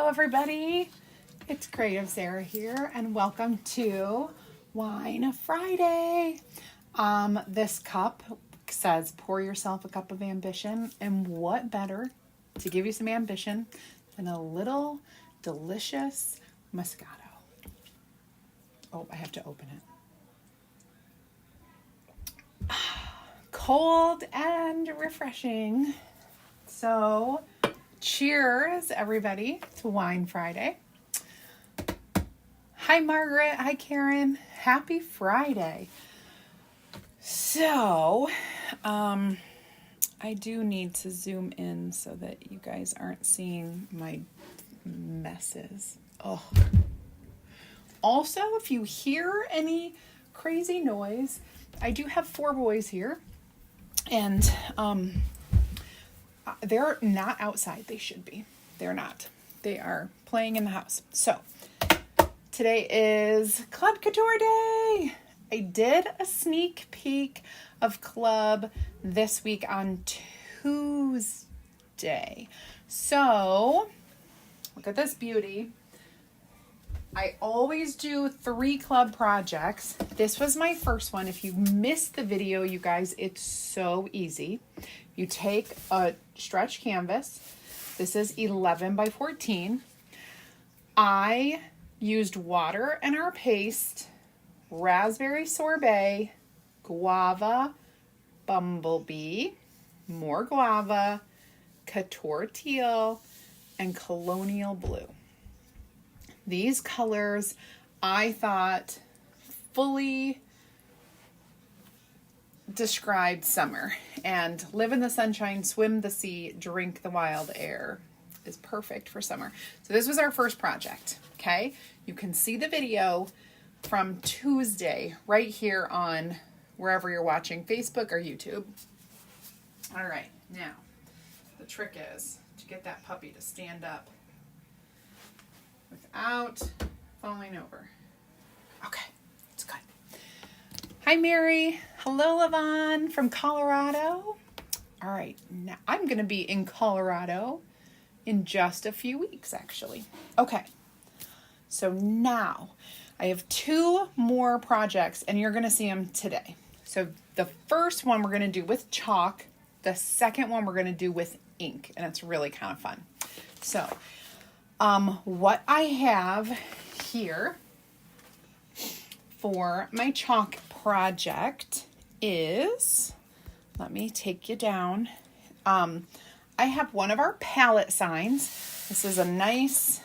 Hello everybody, it's Creative Sarah here and welcome to Wine Friday. This cup says pour yourself a cup of ambition, and what better to give you some ambition than a little delicious Moscato. Oh, I have to open it. Cold and refreshing. So cheers, everybody, to Wine Friday. Hi, Margaret. Hi, Karen. Happy Friday. So, I do need to zoom in so that you guys aren't seeing my messes. Oh. Also, if you hear any crazy noise, I do have 4 boys here, and they're not outside. They should be. They're not. They are playing in the house. So today is Club Couture Day. I did a sneak peek of Club this week on Tuesday. So look at this beauty. I always do 3 club projects. This was my first one. If you missed the video, you guys, it's so easy. You take a stretch canvas. This is 11 by 14. I used water in our paste, raspberry sorbet, guava, bumblebee, more guava, couture teal, and colonial blue. These colors, I thought, fully described summer, and live in the sunshine, swim the sea, drink the wild air is perfect for summer. So this was our first project, okay? You can see the video from Tuesday right here on wherever you're watching, Facebook or YouTube. All right, now the trick is to get that puppy to stand up without falling over. Okay, it's good. Hi, Mary. Hello, Levon from Colorado. All right, now I'm going to be in Colorado in just a few weeks, actually. Okay, so now I have 2 more projects, and you're going to see them today. So the first one we're going to do with chalk. The second one we're going to do with ink, and it's really kind of fun. So what I have here for my chalk project is, let me take you down. I have one of our palette signs. This is a nice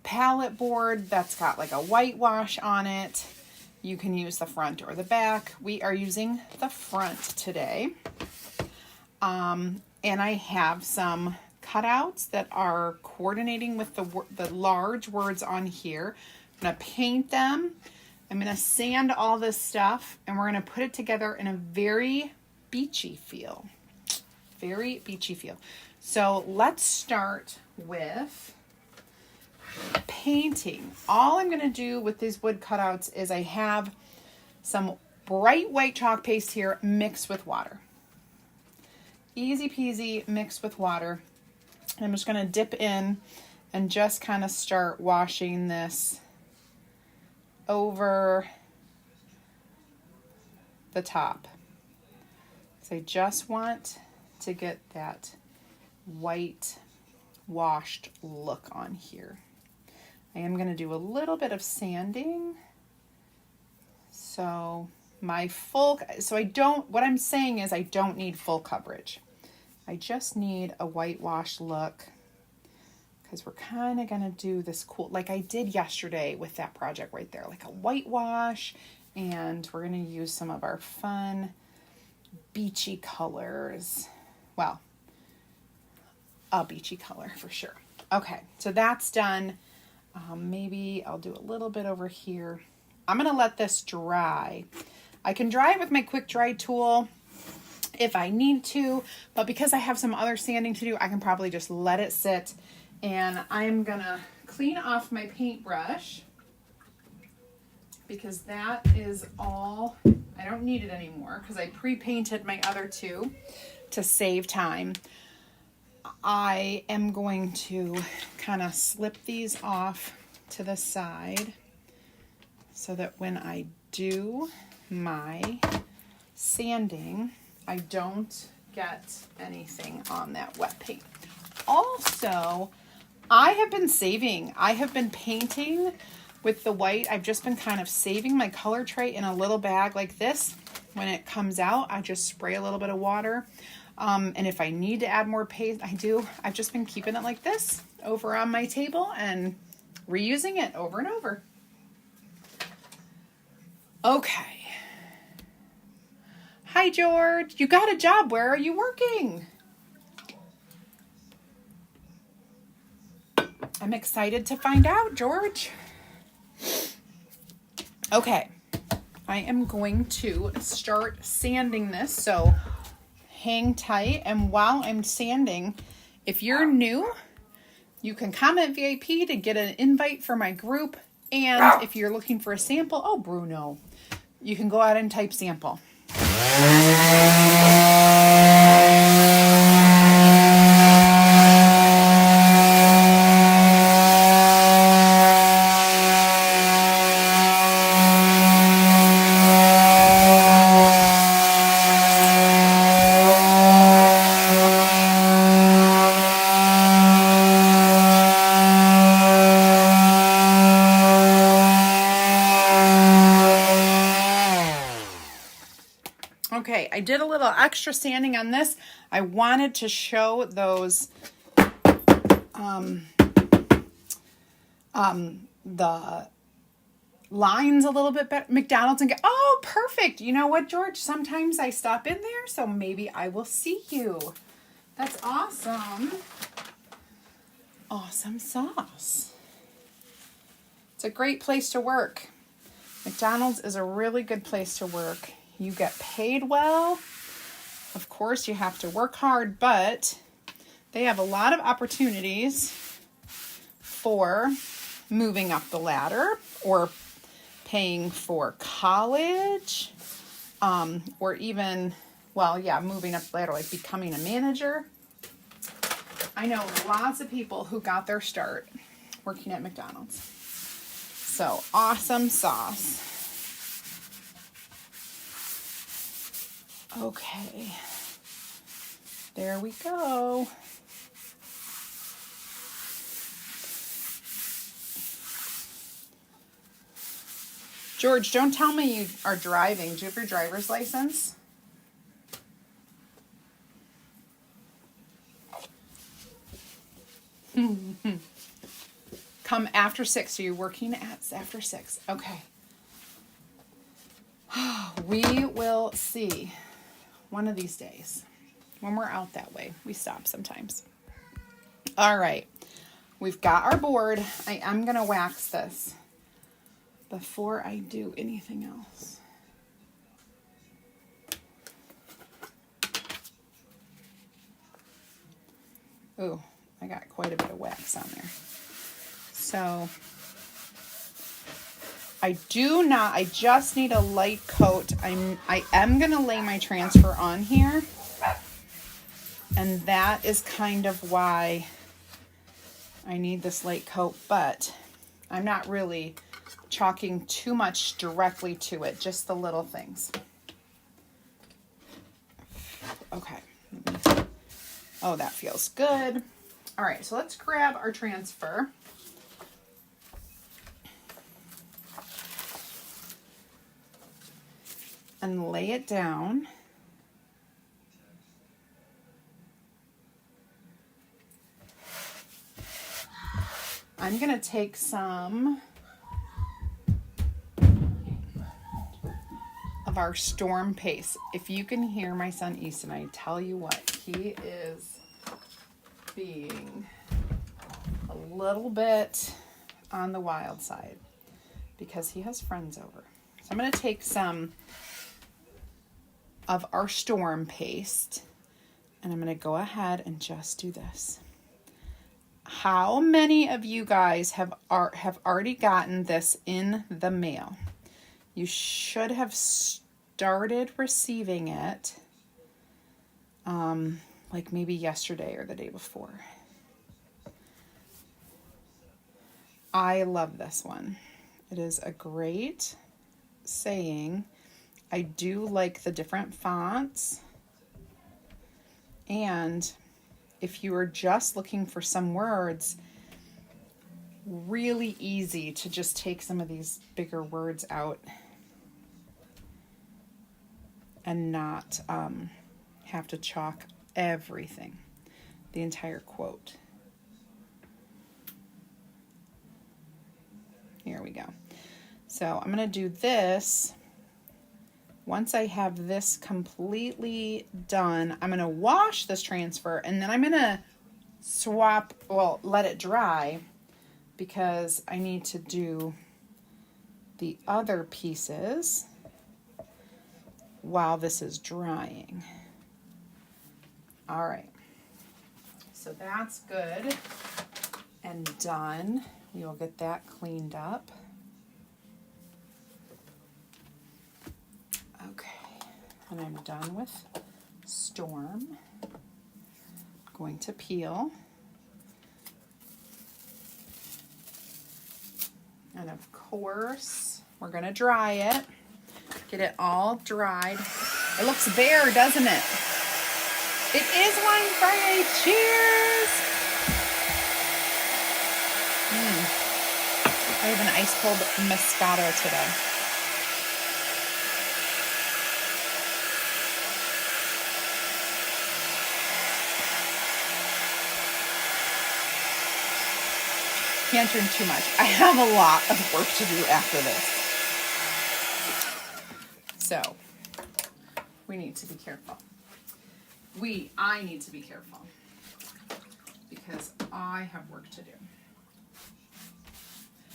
palette board that's got like a whitewash on it. You can use the front or the back. We are using the front today. And I have some cutouts that are coordinating with the large words on here. I'm going to paint them. I'm going to sand all this stuff, and we're going to put it together in a very beachy feel. Very beachy feel. So let's start with painting. All I'm going to do with these wood cutouts is I have some bright white chalk paste here mixed with water. Easy peasy mixed with water. I'm just going to dip in and just kind of start washing this over the top. So I just want to get that white washed look on here. I am going to do a little bit of sanding. So what I'm saying is I don't need full coverage. I just need a whitewash look, because we're kind of going to do this cool, like I did yesterday with that project right there, like a whitewash, and we're going to use some of our fun beachy colors. Well, a beachy color for sure. Okay, so that's done. Maybe I'll do a little bit over here. I'm going to let this dry. I can dry it with my quick dry tool if I need to, but because I have some other sanding to do, I can probably just let it sit. And I'm going to clean off my paintbrush, because that is all. I don't need it anymore because I pre-painted my other 2 to save time. I am going to kind of slip these off to the side so that when I do my sanding, I don't get anything on that wet paint. Also, I have been painting with the white. I've just been kind of saving my color tray in a little bag like this. When it comes out, I just spray a little bit of water. And if I need to add more paint, I do. I've just been keeping it like this over on my table and reusing it over and over. Okay. Hi, George. You got a job. Where are you working? I'm excited to find out, George. Okay. I am going to start sanding this, so hang tight. And while I'm sanding, if you're new, you can comment VIP to get an invite for my group. And if you're looking for a sample, oh, Bruno, you can go out and type sample. Okay, I did a little extra sanding on this. I wanted to show those the lines a little bit better. McDonald's and get, oh, perfect. You know what, George? Sometimes I stop in there, so maybe I will see you. That's awesome. Awesome sauce. It's a great place to work. McDonald's is a really good place to work. You get paid well. Of course, you have to work hard, but they have a lot of opportunities for moving up the ladder or paying for college, or even, well, yeah, moving up the ladder, like becoming a manager. I know lots of people who got their start working at McDonald's. So, awesome sauce. Okay, there we go. George, don't tell me you are driving. Do you have your driver's license? Come after 6. So you're working at after 6. Okay. We will see. One of these days, when we're out that way, we stop sometimes. All right, we've got our board. I am going to wax this before I do anything else. Ooh, I got quite a bit of wax on there. So I just need a light coat. I am going to lay my transfer on here. And that is kind of why I need this light coat, but I'm not really chalking too much directly to it, just the little things. Okay. Oh, that feels good. All right, so let's grab our transfer. And lay it down. I'm going to take some of our storm paste. If you can hear my son Easton, I tell you what, he is being a little bit on the wild side because he has friends over. So I'm going to take some of our storm paste and I'm going to go ahead and just do this. How many of you guys have already gotten this in the mail? You should have started receiving it like maybe yesterday or the day before. I love this one. It is a great saying. I do like the different fonts. And if you are just looking for some words, really easy to just take some of these bigger words out and not have to chalk everything, the entire quote. Here we go. So I'm going to do this. Once I have this completely done, I'm going to wash this transfer and then I'm going to swap, well, let it dry because I need to do the other pieces while this is drying. All right. So that's good and done. We will get that cleaned up. Okay, and I'm done with Storm. I'm going to peel. And of course, we're going to dry it. Get it all dried. It looks bare, doesn't it? It is Wine Friday. Cheers! I have an ice cold Moscato today. Can't drink too much. I have a lot of work to do after this. So, we need to be careful. I need to be careful because I have work to do.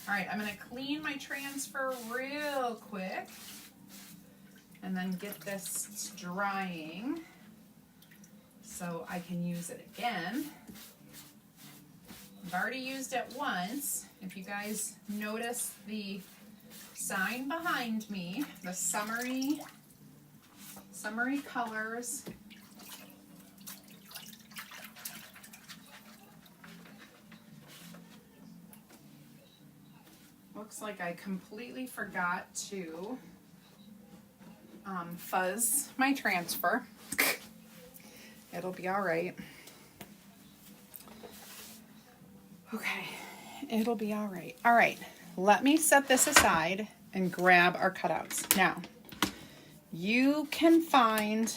All right, I'm going to clean my transfer real quick and then get this drying so I can use it again. I've already used it once. If you guys notice the sign behind me, the summery colors. Looks like I completely forgot to fuzz my transfer. It'll be all right. Okay, it'll be all right. All right, let me set this aside and grab our cutouts. Now, you can find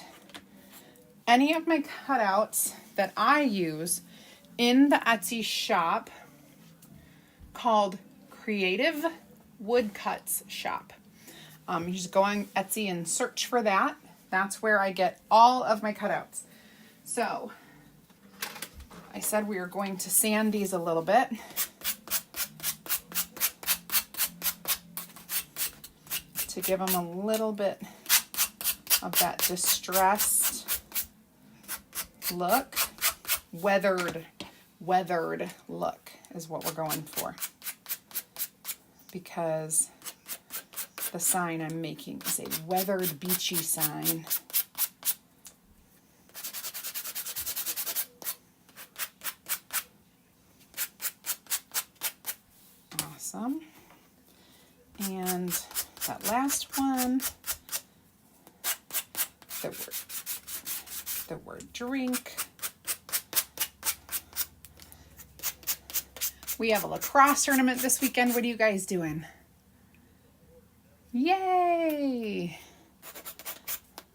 any of my cutouts that I use in the Etsy shop called CreativeWoodCutsShop. You just go on Etsy and search for that. That's where I get all of my cutouts. So, I said we were going to sand these a little bit. To give them a little bit of that distressed look. Weathered look is what we're going for. Because the sign I'm making is a weathered, beachy sign. Awesome. And that last one, the word drink. We have a lacrosse tournament this weekend. What are you guys doing? Yay!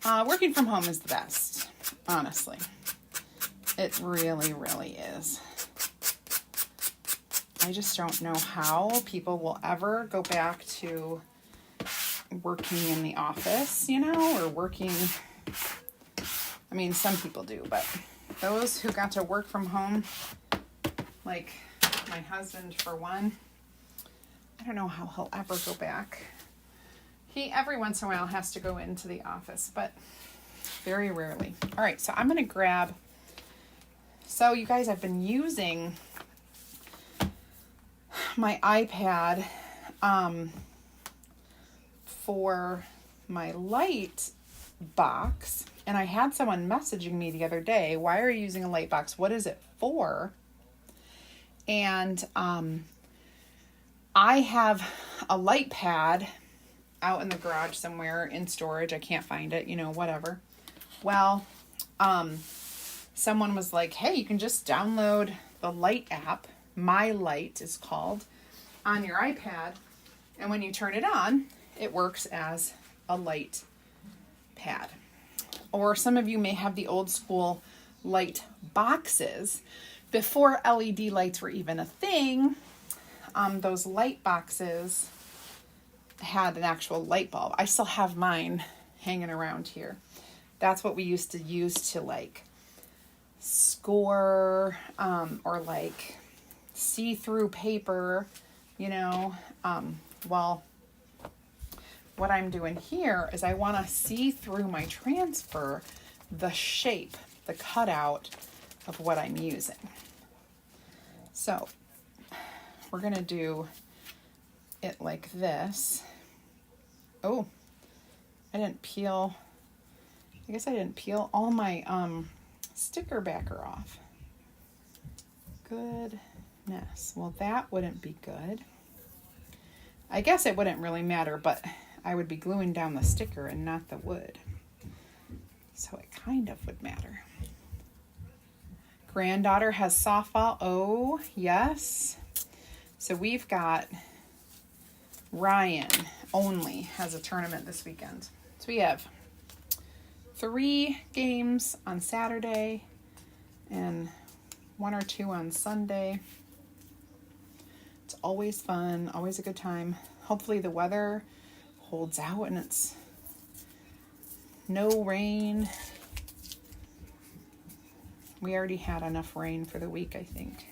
Working from home is the best, honestly. It really, really is. I just don't know how people will ever go back to working in the office, you know, or working. I mean, some people do, but those who got to work from home, like my husband for one, I don't know how he'll ever go back. He every once in a while has to go into the office, but very rarely. All right, so I'm going to grab, so you guys, I've been using my iPad for my light box, And I had someone messaging me the other day, why are you using a light box? What is it for? And I have a light pad out in the garage somewhere in storage. I can't find it, you know, whatever. Well, someone was like, hey, you can just download the Light app. My Light is called, on your iPad. And when you turn it on, it works as a light pad. Or some of you may have the old school light boxes. Before LED lights were even a thing, those light boxes had an actual light bulb. I still have mine hanging around here. That's what we used to use to like score or like see-through paper, you know. Well, what I'm doing here is I want to see through my transfer the shape, the cutout of what I'm using. So we're going to do it like this. Oh, I didn't peel. I guess I didn't peel all my sticker backer off. Goodness. Well, that wouldn't be good. I guess it wouldn't really matter, but I would be gluing down the sticker and not the wood. So it kind of would matter. Granddaughter has softball. Oh, yes. So we've got Ryan only has a tournament this weekend. So we have 3 games on Saturday and 1 or 2 on Sunday. It's always fun, always a good time. Hopefully the weather holds out and it's no rain. We already had enough rain for the week, I think,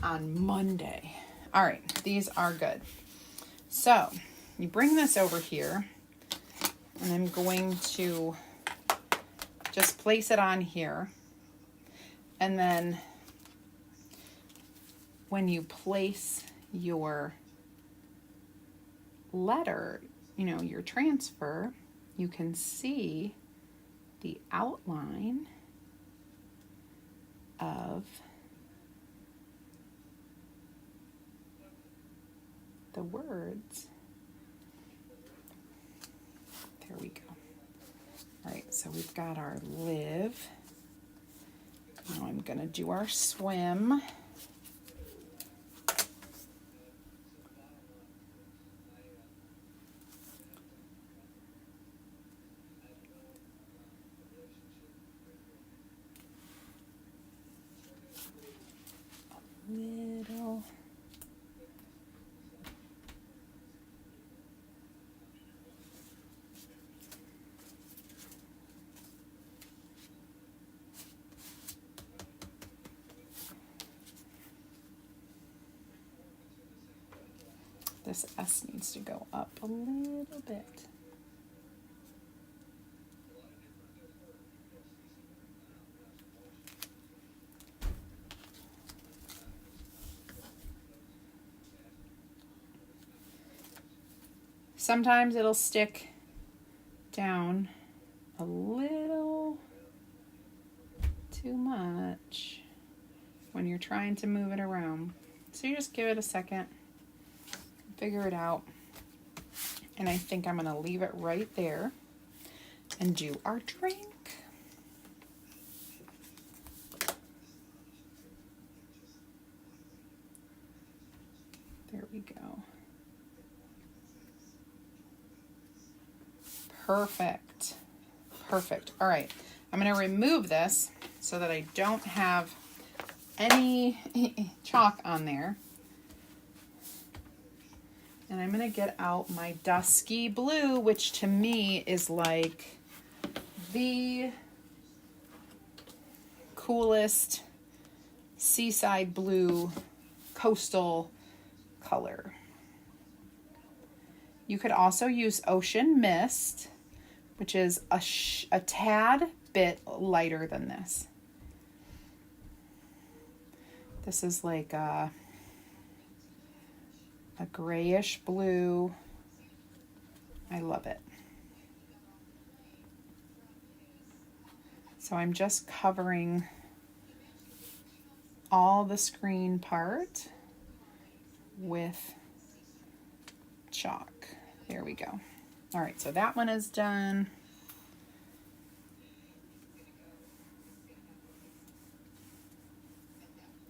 on Monday. All right, these are good. So you bring this over here, and I'm going to just place it on here. And then when you place your letter, you know, your transfer, you can see the outline of the words. There we go. All right, so we've got our live. Now I'm going to do our swim. Little. This S needs to go up a little bit. Sometimes it'll stick down a little too much when you're trying to move it around. So you just give it a second, figure it out. And I think I'm gonna leave it right there and do our drink. There we go. Perfect. Perfect. All right. I'm going to remove this so that I don't have any chalk on there. And I'm going to get out my dusky blue, which to me is like the coolest seaside blue coastal color. You could also use Ocean Mist, which is a tad bit lighter than this. This is like a grayish blue. I love it. So I'm just covering all the screen part with chalk. There we go. All right, so that one is done.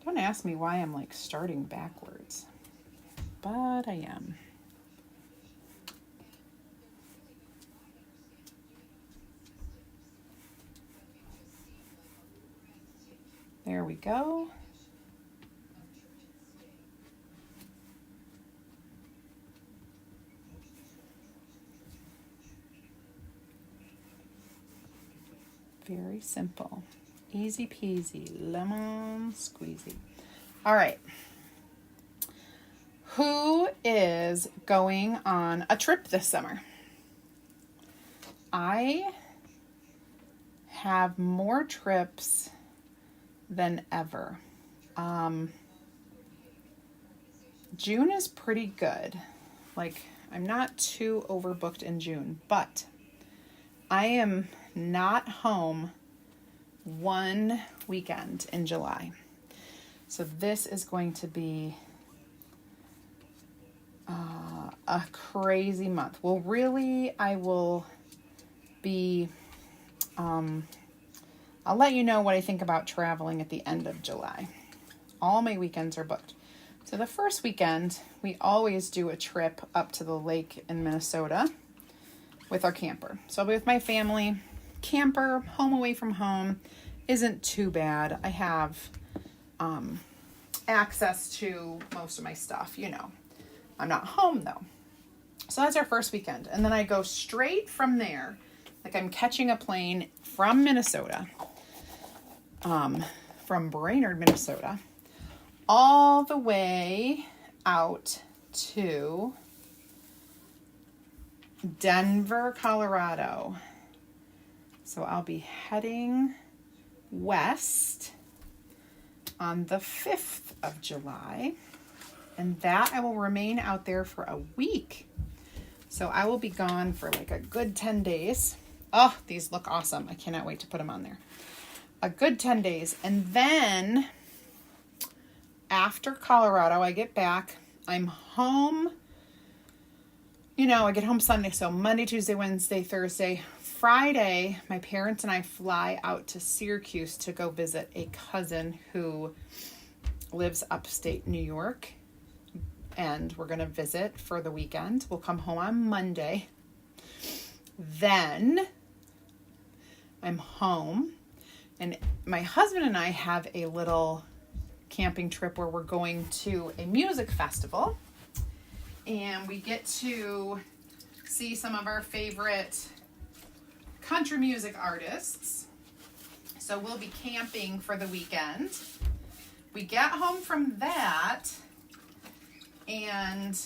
Don't ask me why I'm like starting backwards, but I am. There we go. Very simple. Easy peasy, lemon squeezy. All right. Who is going on a trip this summer? I have more trips than ever. June is pretty good. Like, I'm not too overbooked in June, but I am not home one weekend in July. So this is going to be a crazy month. Well, really, I will be, I'll let you know what I think about traveling at the end of July. All my weekends are booked. So the first weekend, we always do a trip up to the lake in Minnesota with our camper. So I'll be with my family. Camper, home away from home, isn't too bad. I have access to most of my stuff, you know. I'm not home though. So that's our first weekend. And then I go straight from there, like I'm catching a plane from Minnesota, from Brainerd, Minnesota, all the way out to Denver, Colorado. So I'll be heading west on the 5th of July, and that I will remain out there for a week. So I will be gone for like a good 10 days. Oh, these look awesome. I cannot wait to put them on there. A good 10 days. And then after Colorado, I get back. I'm home. You know, I get home Sunday. So Monday, Tuesday, Wednesday, Thursday, Friday, my parents and I fly out to Syracuse to go visit a cousin who lives upstate New York. And we're going to visit for the weekend. We'll come home on Monday. Then I'm home. And my husband and I have a little camping trip where we're going to a music festival. And we get to see some of our favorite country music artists. So we'll be camping for the weekend. We get home from that and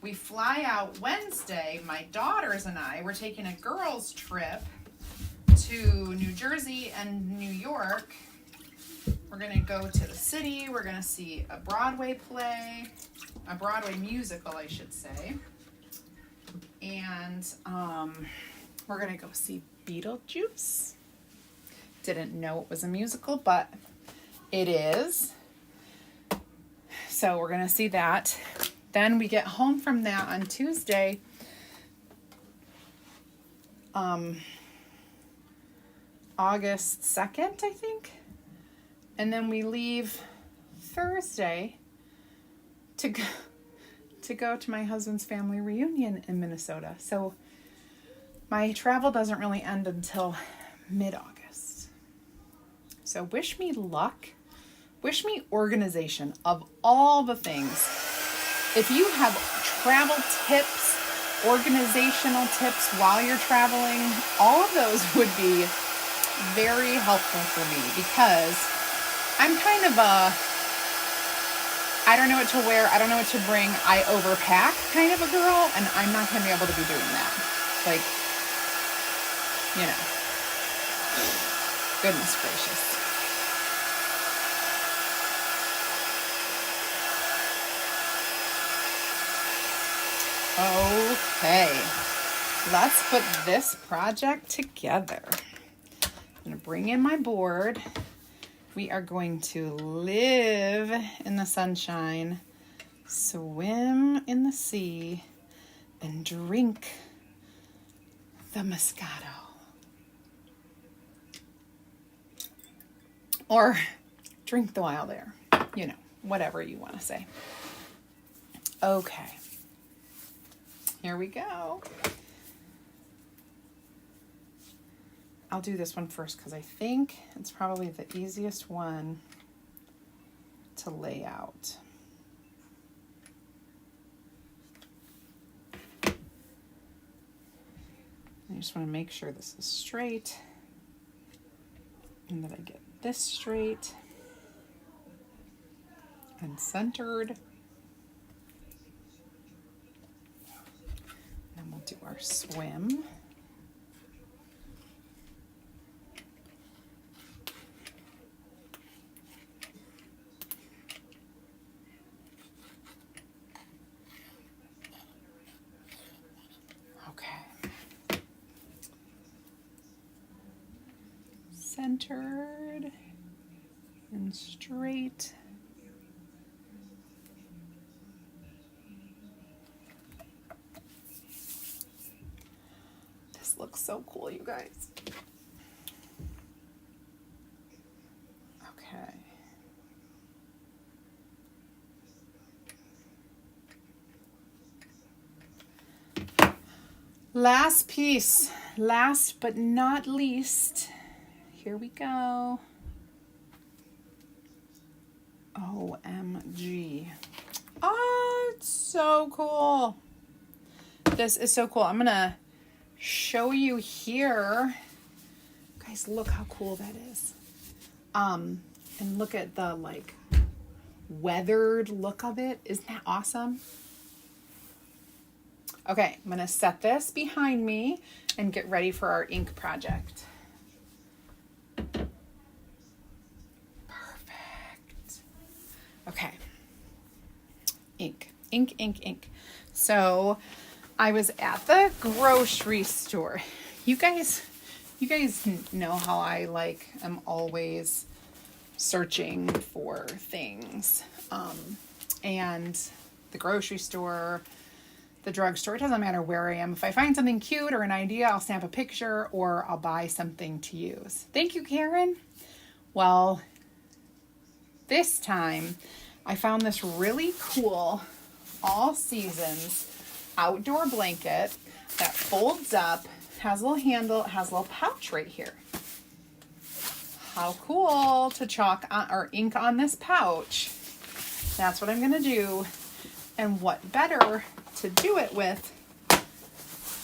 we fly out Wednesday. My daughters and I, we're taking a girls' trip to New Jersey and New York. We're going to go to the city. We're going to see a Broadway play, a Broadway musical, I should say. And we're going to go see Beetlejuice. Didn't know it was a musical, but it is. So we're going to see that. Then we get home from that on Tuesday. August 2nd, I think. And then we leave Thursday to go to my husband's family reunion in Minnesota. So my travel doesn't really end until mid-August. So wish me luck. Wish me organization of all the things. If you have travel tips, organizational tips while you're traveling, all of those would be very helpful for me because I'm kind of I don't know what to wear, I don't know what to bring, I overpack kind of a girl, and I'm not going to be able to be doing that. Like, you know, goodness gracious. Okay, let's put this project together. I'm gonna bring in my board. We are going to live in the sunshine, swim in the sea, and drink the Moscato. Or drink the wild air, you know, whatever you want to say. Okay, here we go. I'll do this one first because I think it's probably the easiest one to lay out. I just want to make sure this is straight and that I get this straight and centered. Then we'll do our swim. Centered and straight. This looks so cool, you guys. Okay. Last piece, last but not least. Here we go. OMG. Oh, it's so cool. This is so cool. I'm gonna show you here. Guys, look how cool that is. And look at the like weathered look of it. Isn't that awesome? Okay, I'm gonna set this behind me and get ready for our ink project. Okay, ink. So I was at the grocery store. You guys know how I am always searching for things. And the grocery store, the drugstore, it doesn't matter where I am. If I find something cute or an idea, I'll snap a picture or I'll buy something to use. Thank you, Karen. Well, this time I found this really cool all seasons outdoor blanket that folds up, has a little handle, has a little pouch right here. How cool to chalk on, or ink on this pouch. That's what I'm going to do. And what better to do it with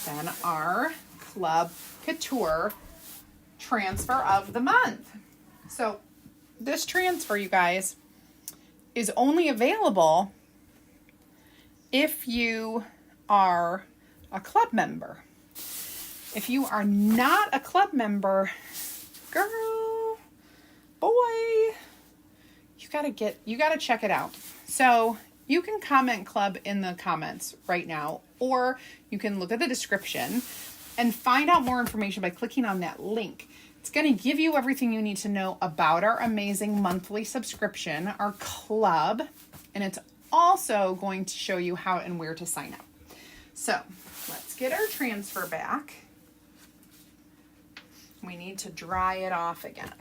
than our Club Couture transfer of the month. So this transfer, you guys, is only available if you are a club member. If you are not a club member, girl, boy, you gotta check it out. So you can comment club in the comments right now, or you can look at the description and find out more information by clicking on that link. It's going to give you everything you need to know about our amazing monthly subscription, our club, and it's also going to show you how and where to sign up. So let's get our transfer back. We need to dry it off again.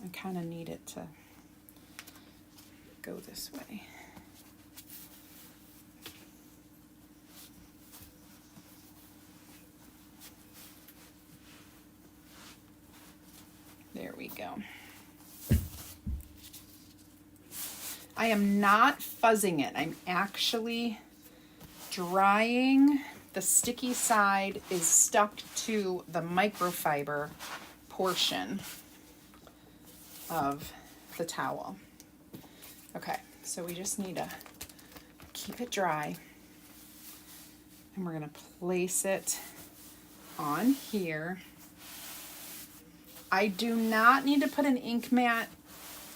I kind of need it to go this way. There we go. I am not fuzzing it. I'm actually drying. The sticky side is stuck to the microfiber portion of the towel. Okay, so we just need to keep it dry. And we're going to place it on here. I do not need to put an ink mat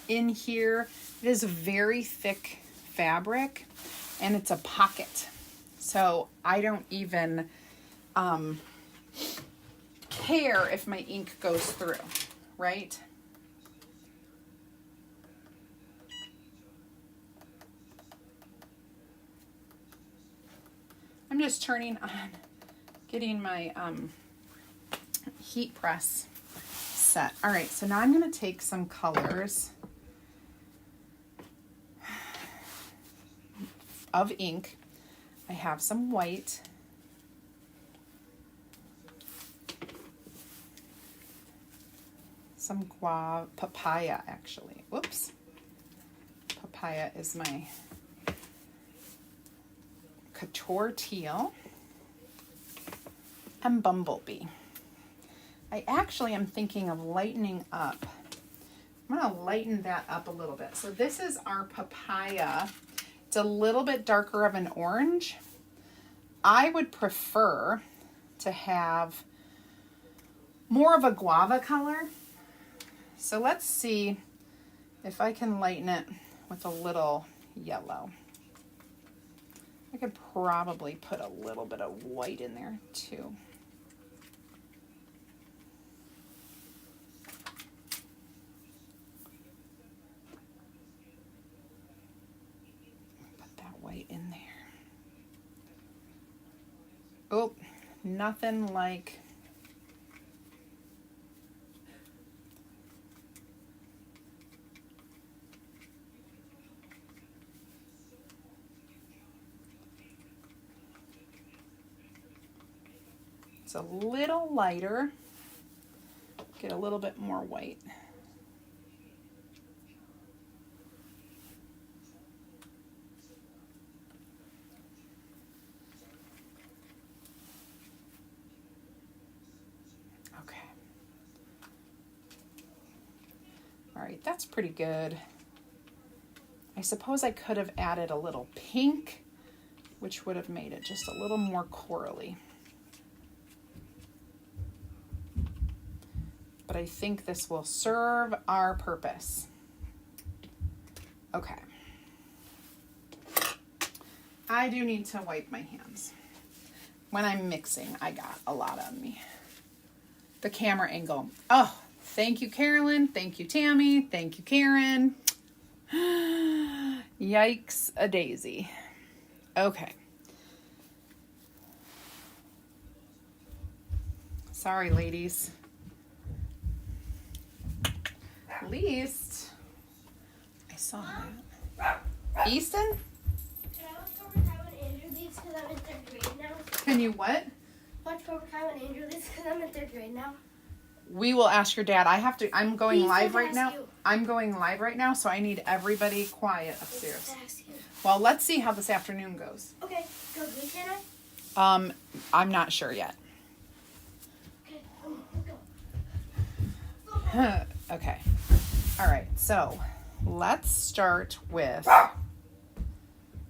in here. It is a very thick fabric. and it's a pocket. So I don't even care if my ink goes through, right? I'm just turning on, getting my heat press set. All right, so now I'm going to take some colors of ink. I have some white. Some papaya, actually. Whoops. Papaya is my Couture teal. And bumblebee. I actually am thinking of lightening up. I'm going to lighten that up a little bit. So this is our papaya. It's a little bit darker of an orange. I would prefer to have more of a guava color. So let's see if I can lighten it with a little yellow. I could probably put a little bit of white in there too. Put that white in there. Oh, nothing like it's a little lighter. Get a little bit more white. Okay. All right, that's pretty good. I suppose I could have added a little pink, which would have made it just a little more corally. But I think this will serve our purpose. Okay. I do need to wipe my hands. When I'm mixing, I got a lot on me. The camera angle. Oh, thank you, Carolyn. Thank you, Tammy. Thank you, Karen. Yikes a daisy. Okay. Sorry, ladies. At least I saw that. Easton? Can I watch Cobra Kai when Andrew leaves because I'm in 3rd grade now? Can you what? Watch Cobra Kai when Andrew leaves because I'm in 3rd grade now. We will ask your dad. I'm going He's live gonna right now. ask you. I'm going live right now, so I need everybody quiet upstairs. Ask you. Well, let's see how this afternoon goes. Okay, go good, can I? I'm not sure yet. Okay, we'll go. Okay. All right, so let's start with,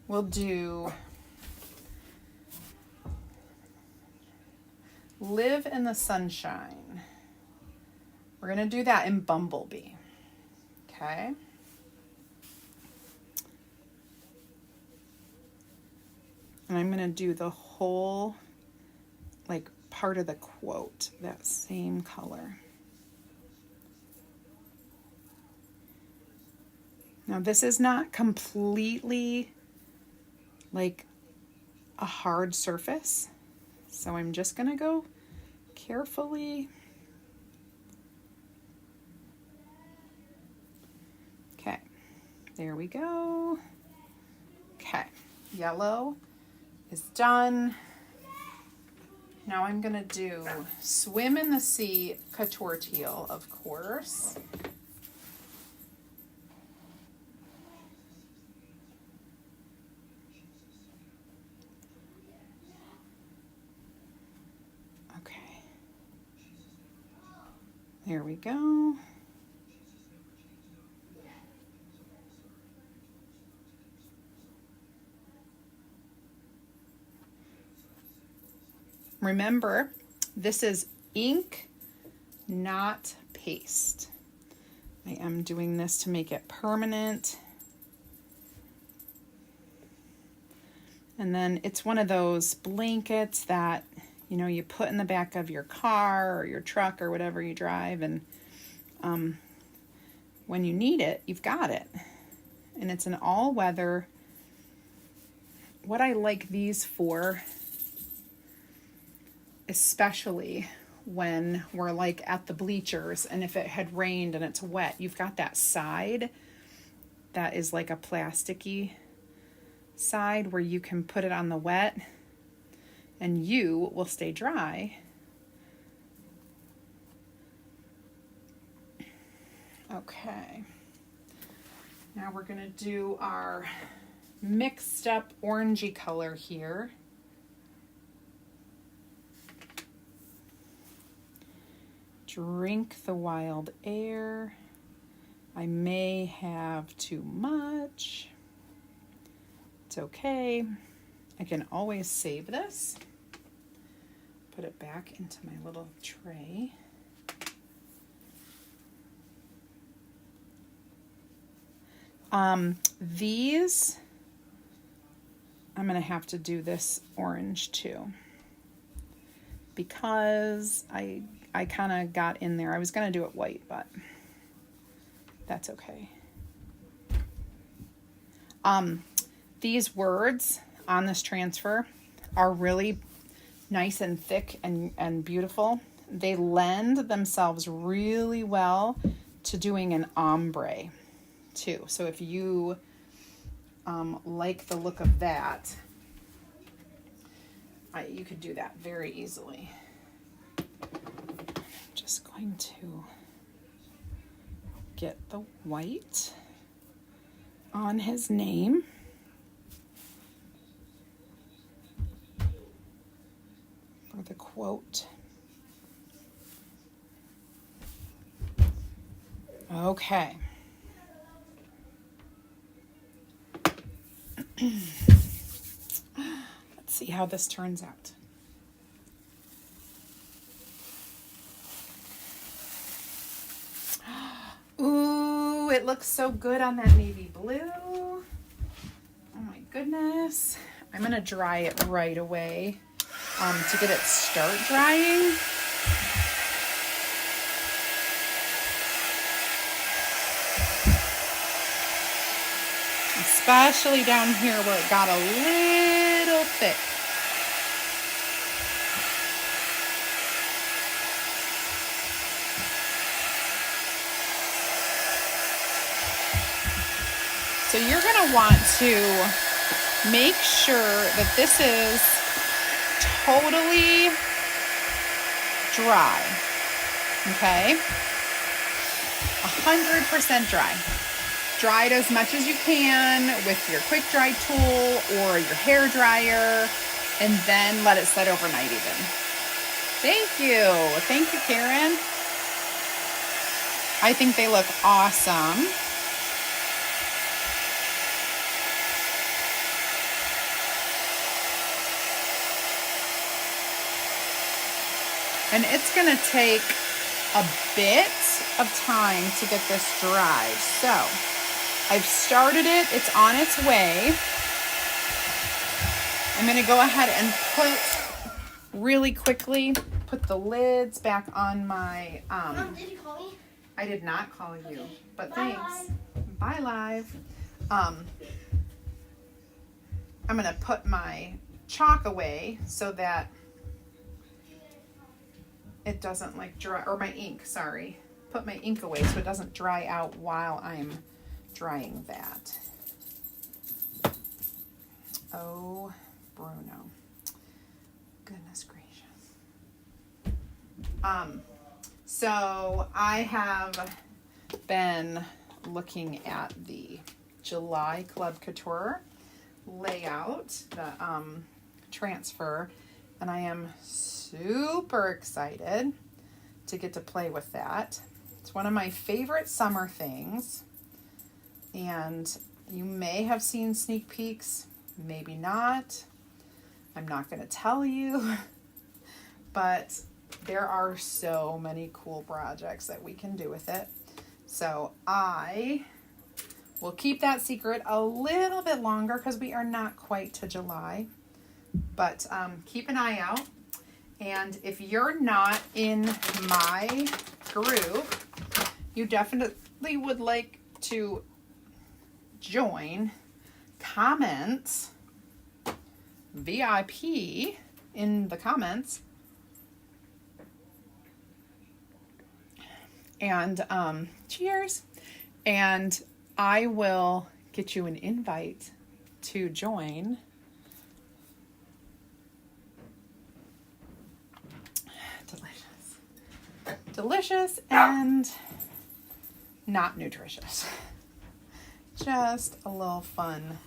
we'll do Live in the Sunshine. We're going to do that in Bumblebee. Okay. And I'm going to do the whole, like, part of the quote, that same color. Now, this is not completely like a hard surface, so I'm just going to go carefully. Okay, there we go. Okay, yellow is done. Now I'm going to do Swim in the Sea Couture Teal, of course. There we go. Remember, this is ink, not paste. I am doing this to make it permanent. And then it's one of those blankets that, you know, you put in the back of your car or your truck or whatever you drive, and when you need it, you've got it. And it's an all-weather. What I like these for, especially when we're like at the bleachers and if it had rained and it's wet, you've got that side that is like a plasticky side where you can put it on the wet and you will stay dry. Okay. Now we're going to do our mixed up orangey color here. Drink the wild air. I may have too much. It's okay. I can always save this. Put it back into my little tray. These, I'm going to have to do this orange too, because I kind of got in there. I was going to do it white, but that's okay. These words on this transfer are really nice and thick and beautiful. They lend themselves really well to doing an ombre too. So if you like the look of that, you could do that very easily. I'm just going to get the white on his name. For the quote. Okay. Let's see how this turns out. Ooh, it looks so good on that navy blue. Oh my goodness. I'm going to dry it right away to get it start drying. Especially down here where it got a little thick. So you're going to want to make sure that this is totally dry. Okay? 100% dry. Dry it as much as you can with your quick dry tool or your hair dryer, and then let it set overnight even. Thank you. Thank you, Karen. I think they look awesome. And it's going to take a bit of time to get this dried. So I've started it. It's on its way. I'm going to go ahead and put really quickly, put the lids back on my... Mom, did you call me? I did not call you, Okay. but Bye, thanks. Live. Bye, Live. I'm going to put my chalk away so that it doesn't like dry, or my ink, sorry. Put my ink away so it doesn't dry out while I'm drying that. Oh, Bruno. Goodness gracious. So I have been looking at the July Club Couture layout, the transfer, and I am super excited to get to play with that. It's one of my favorite summer things, and you may have seen sneak peeks, maybe not. I'm not going to tell you, but there are so many cool projects that we can do with it. So I We'll keep that secret a little bit longer because we are not quite to July. But keep an eye out. And if you're not in my group, you definitely would like to join. Comment VIP in the comments. And cheers. And I will get you an invite to join. Delicious and not nutritious. Just a little fun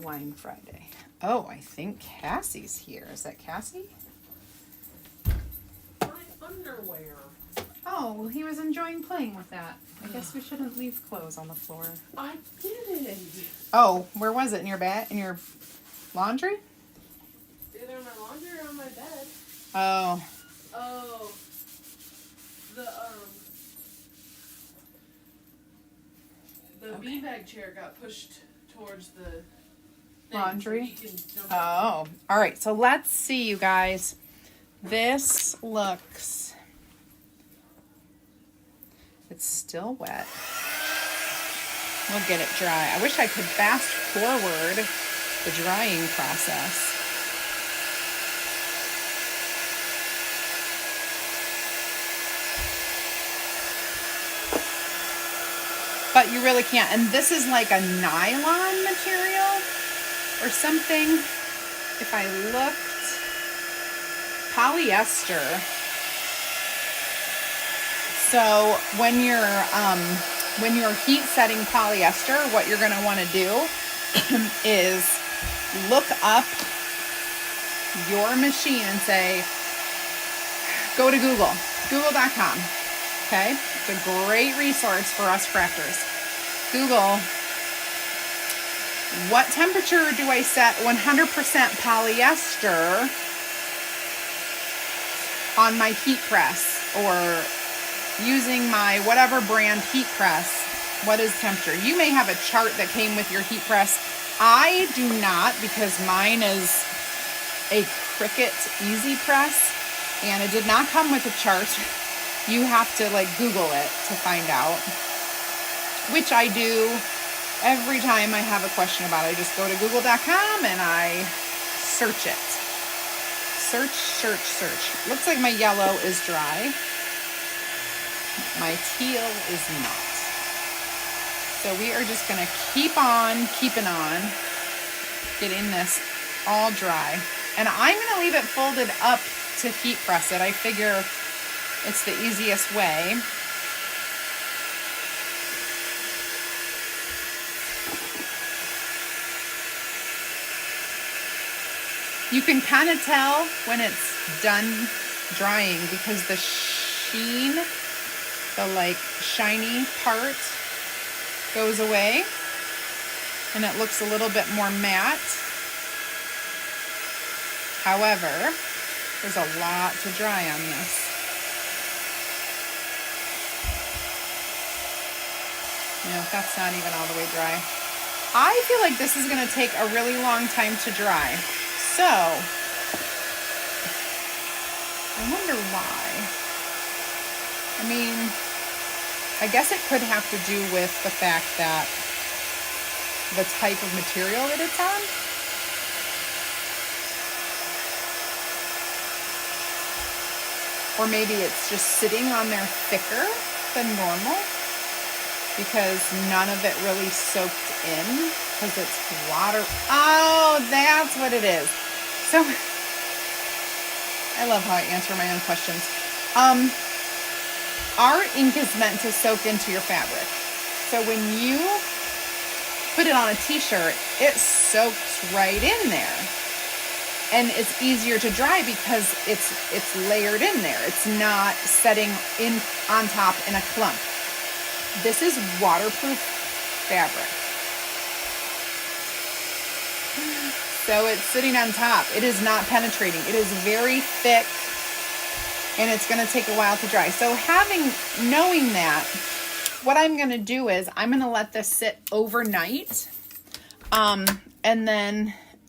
wine Friday. Oh, I think Cassie's here. Is that Cassie? My underwear. Oh, well, he was enjoying playing with that. I guess we shouldn't leave clothes on the floor. I did. Oh, where was it? In your bed? In your laundry? Either in my laundry or on my bed. Oh. Oh. The beanbag chair got pushed towards the thing, Laundry? so he can jump Oh. All right. So let's see, you guys. This looks... It's still wet. We'll get it dry. I wish I could fast forward the drying process. But you really can't. And this is like a nylon material or something. If I looked, polyester. So when you're heat setting polyester, what you're going to want to do is look up your machine and say, go to Google, google.com. Okay, it's a great resource for us crafters. Google, what temperature do I set 100% polyester on my heat press, or using my whatever brand heat press? What is temperature? You may have a chart that came with your heat press. I do not, because mine is a Cricut Easy Press, and it did not come with a chart. You have to like Google it to find out, which I do every time I have a question about it. I just go to google.com and I search it. Search, search, search. Looks like my yellow is dry. My teal is not. So we are just going to keep on keeping on getting this all dry. And I'm going to leave it folded up to heat press it. I figure it's the easiest way. You can kind of tell when it's done drying because the sheen, the like shiny part, goes away and it looks a little bit more matte. However, there's a lot to dry on this. No, that's not even all the way dry. I feel like this is going to take a really long time to dry. So, I wonder why. I mean, I guess it could have to do with the fact that the type of material that it's on. Or maybe it's just sitting on there thicker than normal, because none of it really soaked in because it's water. Oh, that's what it is. So I love how I answer my own questions. Our ink is meant to soak into your fabric. So when you put it on a t-shirt, it soaks right in there. And it's easier to dry because it's layered in there. It's not setting in on top in a clump. This is waterproof fabric. So it's sitting on top. It is not penetrating. It is very thick and it's going to take a while to dry. So knowing that, what I'm going to do is I'm going to let this sit overnight.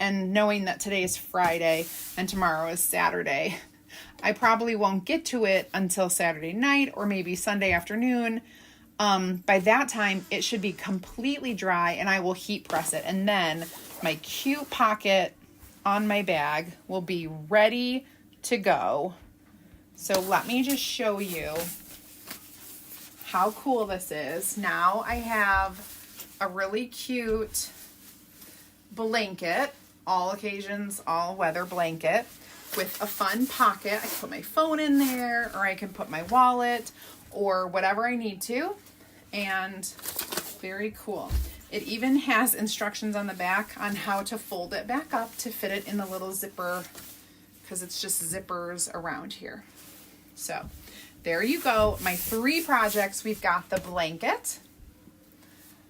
And knowing that today is Friday and tomorrow is Saturday, I probably won't get to it until Saturday night or maybe Sunday afternoon. By that time, it should be completely dry and I will heat press it. And then my cute pocket on my bag will be ready to go. So let me just show you how cool this is. Now I have a really cute blanket, all occasions, all weather blanket with a fun pocket. I can put my phone in there, or I can put my wallet or whatever I need to. And very cool. It even has instructions on the back on how to fold it back up to fit it in the little zipper, because it's just zippers around here. So there you go. My 3 projects. We've got the blanket.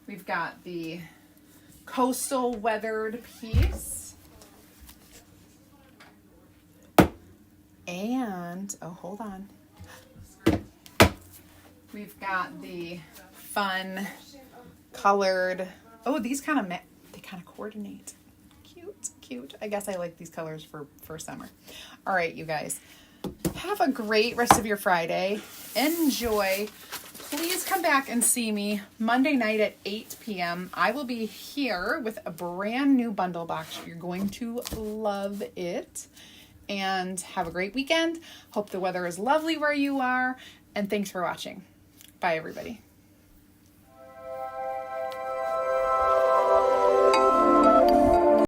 We've got the coastal weathered piece. And, oh, hold on. We've got the fun colored, oh, these kind of, they kind of coordinate. Cute. I guess I like these colors for summer. All right, you guys. Have a great rest of your Friday. Enjoy. Please come back and see me Monday night at 8 p.m. I will be here with a brand new bundle box. You're going to love it. And have a great weekend. Hope the weather is lovely where you are. And thanks for watching. Bye, everybody.